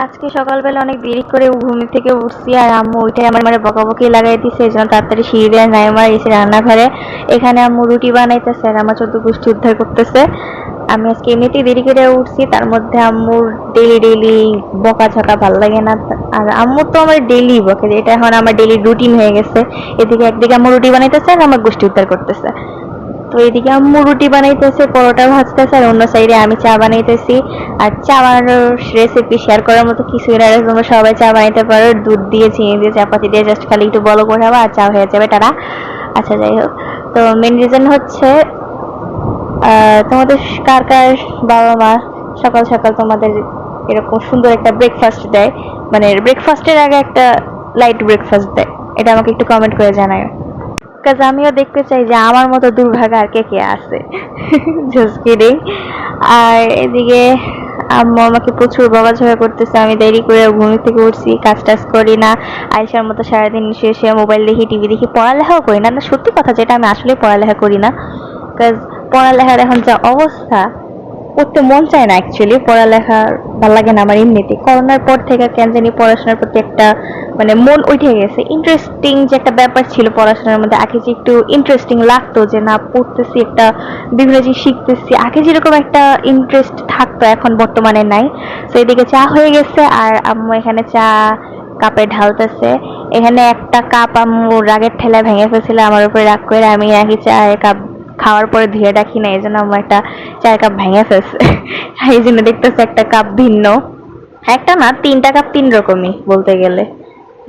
আজকে সকালবেলা অনেক দেরি করে ঘুম থেকে উঠছি, আর আম্মু ওইটাই আমার মানে বকাবকি লাগাই দিছে। এই জন্য তাড়াতাড়ি সিঁড়ি দিয়ে নাইমা এসে রান্নাঘরে। এখানে আম্মু রুটি বানাইতেছে আর আমার চোদ্দ গোষ্ঠী উদ্ধার করতেছে। আমি আজকে এমনিতেই দেরি করে উঠছি, তার মধ্যে আম্মুর ডেলি ডেলি বকা ঝকা ভাল লাগে না। আর আম্মুর তো আমার ডেলি বকে, এটা এখন আমার ডেলি রুটিন হয়ে গেছে। এদিকে একদিকে আম্মু রুটি বানাইতেছে আর আমার গোষ্ঠী উদ্ধার করতেছে। তো এদিকে আম্মু রুটি বানাইতেছে, পরোটা ভাজতেছে, আর অন্য সাইডে আমি চা বানাইতেছি। আর চা বানানোর রেসিপি শেয়ার করার মতো কিছুই না, তোমরা সবাই চা বানাইতে পারো, দুধ দিয়ে চিনি দিয়ে চাপাতি দিয়ে জাস্ট খালি একটু বলো করে হবে আর চা হয়ে যাবে, তারা। আচ্ছা, যাই হোক, তো মেন রিজন হচ্ছে তোমাদের কার কার বাবা মা সকাল সকাল তোমাদের এরকম সুন্দর একটা ব্রেকফাস্ট দেয়, মানে ব্রেকফাস্টের আগে একটা লাইট ব্রেকফাস্ট দেয়, এটা আমাকে একটু কমেন্ট করে জানায়। কাজ আমিও দেখতে চাই যে আমার মতো দুর্ভাগা আর কে কে আছে। Just kidding. আর এদিকে আম্মু আমাকে প্রচুর বকাঝকা করতেছে, আমি দেরি করে ঘুম থেকে উঠছি, কাজ টাজ করি না, আয়েশার মতো সারাদিন শুয়ে মোবাইল দেখি, টিভি দেখি, পড়ালেখাও করি না। না, সত্যি কথা যেটা, আমি আসলে পড়ালেখা করি না। কাজ পড়ালেখার এখন যা অবস্থা, পড়তে মন চায় না। অ্যাকচুয়ালি পড়ালেখা ভালো লাগে না আমার এমনিতে। করোনার পর থেকে কেন জানি পড়াশোনার প্রতি একটা মানে মন উঠে গেছে। ইন্টারেস্টিং যে একটা ব্যাপার ছিল পড়াশোনার মধ্যে, আগে যে একটু ইন্টারেস্টিং লাগতো, যে না পড়তেছি একটা বিভিন্ন জিনিস শিখতেছি, আগে যেরকম একটা ইন্টারেস্ট থাকতো এখন বর্তমানে নাই। তো এদিকে চা হয়ে গেছে আর আম্মু এখানে চা কাপে ঢালতেছে। এখানে একটা কাপ আম্মু রাগের ঠেলায় ভেঙে ফেলছিল আমার উপরে রাগ করে, আমি নাকি চায়ের কাপ খাওয়ার পরে ধুয়ে রাখি না, এই জন্য আমার একটা চায়ের কাপ ভেঙে ফেলছে। এই জন্য দেখতেছে একটা কাপ ভিন্ন, একটা না তিনটা কাপ, তিন রকমই বলতে গেলে।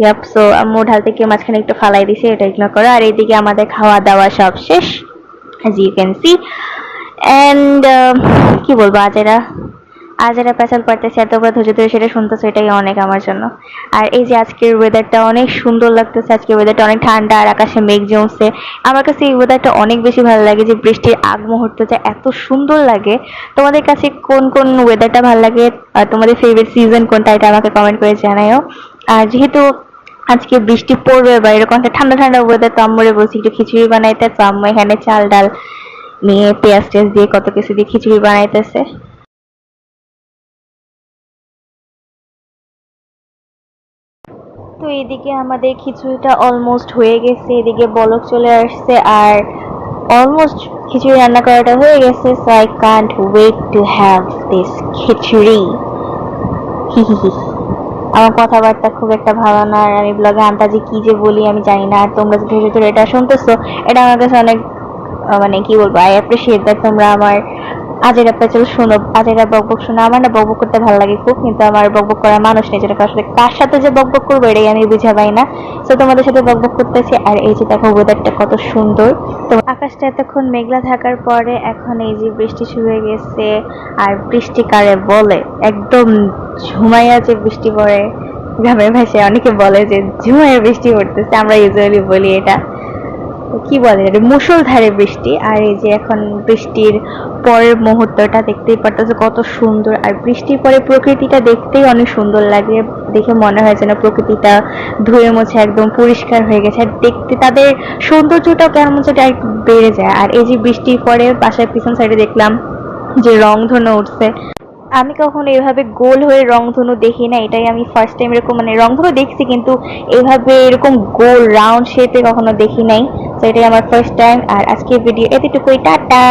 ইয়াপ, সো আম্মু ঢালতে গিয়ে মাঝখানে একটু ফালাই দিছে, এটা ইগনোর করো। আর এইদিকে আমাদের খাওয়া দাওয়া সব শেষ, as you can see. and কি বলবো, আজ এরা পেঁচাল পারতেছে, এত করে ধৈর্য ধরে সেটা শুনতেছে, এটাই অনেক আমার জন্য। আর এই যে আজকের ওয়েদারটা অনেক সুন্দর লাগতেছে, আজকের ওয়েদারটা অনেক ঠান্ডা আর আকাশে মেঘ জমছে। আমার কাছে এই ওয়েদারটা অনেক বেশি ভালো লাগে, যে বৃষ্টির আগ মুহূর্তটা এত সুন্দর লাগে। তোমাদের কাছে কোন কোন ওয়েদারটা ভালো লাগে, আর তোমাদের ফেভারিট সিজন কোনটা, এটা আমাকে কমেন্ট করে জানাও। আর যেহেতু আজকে বৃষ্টি পড়বে বা এরকম একটা ঠান্ডা ঠান্ডা ওয়েদার, তো আম্মুরে বলছি একটু খিচুড়ি বানাইতে। তো আম্মু এখানে চাল ডাল নিয়ে পেঁয়াজ টেয়াজ দিয়ে কত কিছু দিয়ে খিচুড়ি বানাইতেছে। তো এদিকে আমাদের খিচুড়িটা অলমোস্ট হয়ে গেছে, এদিকে বলক চলে আসছে, আর অলমোস্ট খিচুড়ি রান্না করাটা হয়ে গেছে। So I can't wait to have this khichuri. আমার কথাবার্তা খুব একটা ভালো না, আর আমি ব্লগে আন্তাজি কি যে বলি আমি জানি না। আর তোমরা যে ধীরে ধীরে এটা শুনতেছো, এটা আমার কাছে অনেক মানে কি বলবো, আই অ্যাপ্রিসিয়েট দ্যাট তোমরা আমার আজের প্যাচাল শোনো, আজেরা বকবক শোনো। আমার না বকবক করতে ভালো লাগে খুব, কিন্তু আমার বকবক করার মানুষ নেই, যেটা কার সাথে যে বকবক করবো এটাই আমি বুঝে পাই না। তো তোমাদের সাথে বকবক করতেছি। আর এই যে দেখো ওয়েদারটা কত সুন্দর, তো আকাশটা এতক্ষণ মেঘলা থাকার পরে এখন এই যে বৃষ্টি শুরু হয়ে গেছে। আর বৃষ্টি কারে বলে, একদম ঝুমাইয়া যে বৃষ্টি পড়ে, গ্রামের ভাষায় অনেকে বলে যে ঝুমাইয়া বৃষ্টি পড়তেছে, আমরা ইউজুয়ালি বলি এটা কি বলে, মুষলধারে বৃষ্টি। আর এই যে এখন বৃষ্টির পরের মুহূর্তটা দেখতেই পারতেছে কত সুন্দর, আর বৃষ্টির পরে প্রকৃতিটা দেখতেই অনেক সুন্দর লাগে। দেখে মনে হয় যেন প্রকৃতিটা ধুয়ে মুছে একদম পরিষ্কার হয়ে গেছে, আর দেখতে তাদের সৌন্দর্যটাও কেমন যেটা একটু বেড়ে যায়। আর এই যে বৃষ্টির পরে বাসার পিছন সাইডে দেখলাম যে রংধনু উঠছে। আমি কখনো এভাবে গোল হয়ে রংধনু দেখি না, এটাই আমি ফার্স্ট টাইম এরকম, মানে রংধনু দেখছি কিন্তু এভাবে এরকম গোল রাউন্ড শেপে কখনো দেখি নাই। তো এটাই আমার ফার্স্ট টাইম। আর আজকের ভিডিও এতটুকুই, টাটা।